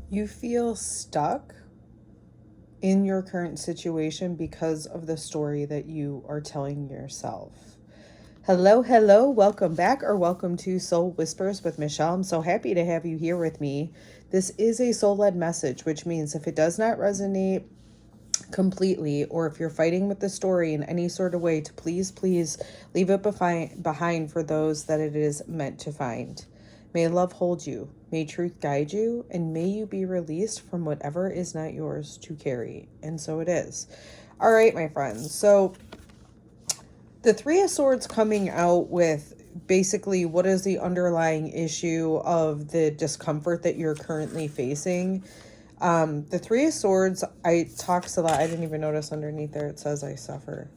You feel stuck in your current situation because of the story that you are telling yourself. Hello, hello, welcome back or welcome to Soul Whispers with Michelle. I'm so happy to have you here with me. This is a soul-led message, which means if it does not resonate completely, or if you're fighting with the story in any sort of way, to please leave it behind for those that it is meant to find. May love hold you, may truth guide you, and may you be released from whatever is not yours to carry. And so it is. All right, my friends. So the Three of Swords coming out with basically what is the underlying issue of the discomfort that you're currently facing. The Three of Swords, I talks a lot. I didn't even notice underneath there it says I suffer.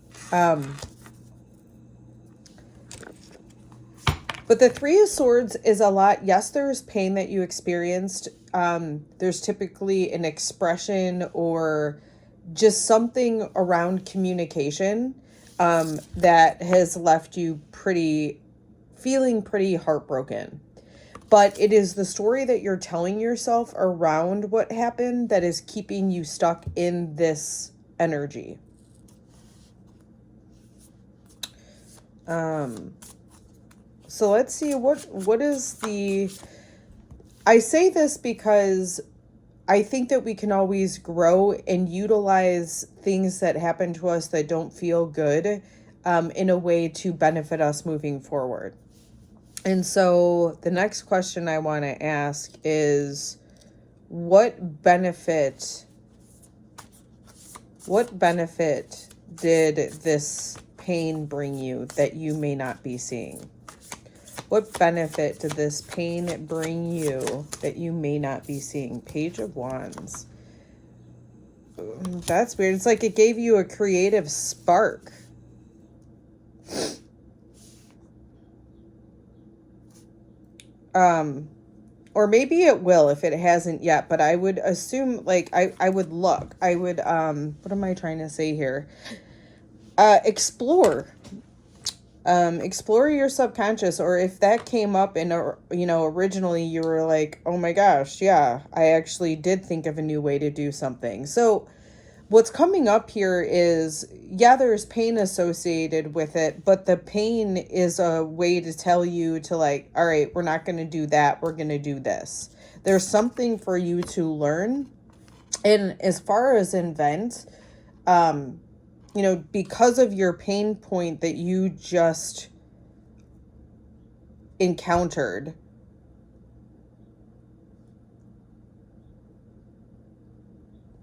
But the Three of Swords is a lot. Yes, there's pain that you experienced. There's typically an expression or just something around communication that has left you feeling pretty heartbroken. But it is the story that you're telling yourself around what happened that is keeping you stuck in this energy. So let's see, what is the... I say this because I think that we can always grow and utilize things that happen to us that don't feel good in a way to benefit us moving forward. And so the next question I want to ask is, what benefit did this pain bring you that you may not be seeing? What benefit did this pain bring you that you may not be seeing? Page of Wands. That's weird. It's like it gave you a creative spark. Or maybe it will if it hasn't yet, but I would assume, like, I would look. I would, what am I trying to say here? Explore your subconscious, or if that came up in originally you were like, oh my gosh, yeah, I actually did think of a new way to do something. So what's coming up here is, yeah, there's pain associated with it, but the pain is a way to tell you to, like, all right, we're not going to do that. We're going to do this. There's something for you to learn. And as far as invent, because of your pain point that you just encountered,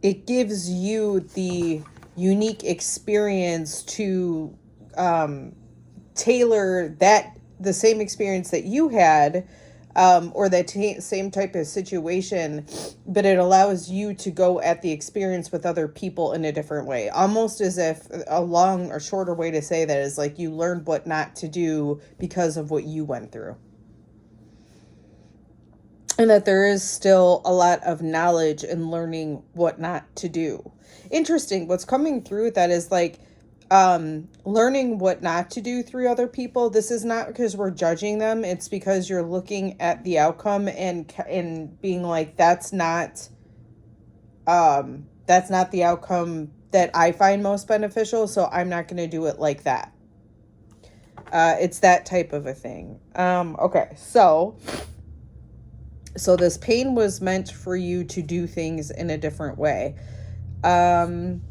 it gives you the unique experience to tailor the same experience that you had, or that same type of situation, but it allows you to go at the experience with other people in a different way. Almost as if a long or shorter way to say that is like you learned what not to do because of what you went through. And that there is still a lot of knowledge in learning what not to do. Interesting. What's coming through that is like, learning what not to do through other people. This is not because we're judging them. It's because you're looking at the outcome and being like, that's not the outcome that I find most beneficial. So I'm not going to do it like that. It's that type of a thing. Okay. So this pain was meant for you to do things in a different way. I'm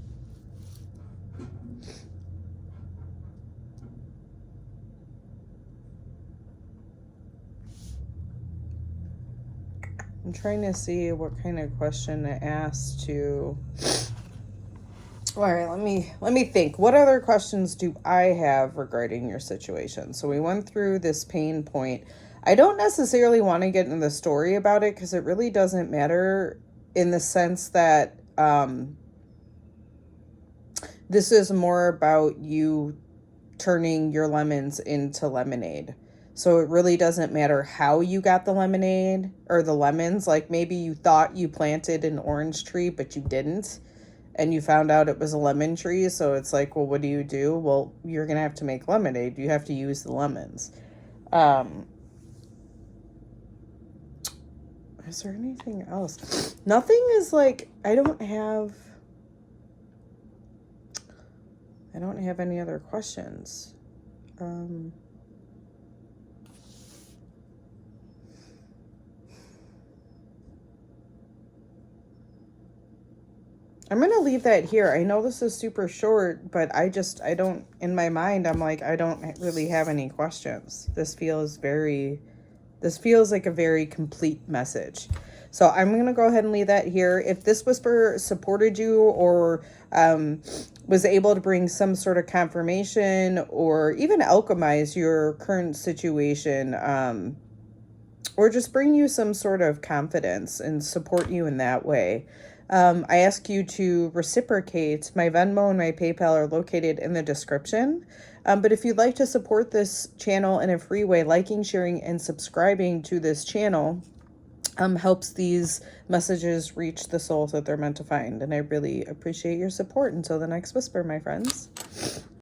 trying to see what kind of question to ask to... All right, let me think. What other questions do I have regarding your situation? So we went through this pain point. I don't necessarily want to get into the story about it because it really doesn't matter, in the sense that this is more about you turning your lemons into lemonade. So it really doesn't matter how you got the lemonade or the lemons. Like, maybe you thought you planted an orange tree, but you didn't. And you found out it was a lemon tree. So it's like, well, what do you do? Well, you're going to have to make lemonade. You have to use the lemons. Is there anything else? Nothing is like, I don't have any other questions. I'm going to leave that here. I know this is super short, but I don't, in my mind, I'm like, I don't really have any questions. This feels like a very complete message. So I'm going to go ahead and leave that here. If this whisper supported you or was able to bring some sort of confirmation or even alchemize your current situation, or just bring you some sort of confidence and support you in that way, I ask you to reciprocate. My Venmo and my PayPal are located in the description. But if you'd like to support this channel in a free way, liking, sharing, and subscribing to this channel helps these messages reach the souls that they're meant to find. And I really appreciate your support. Until the next whisper, my friends.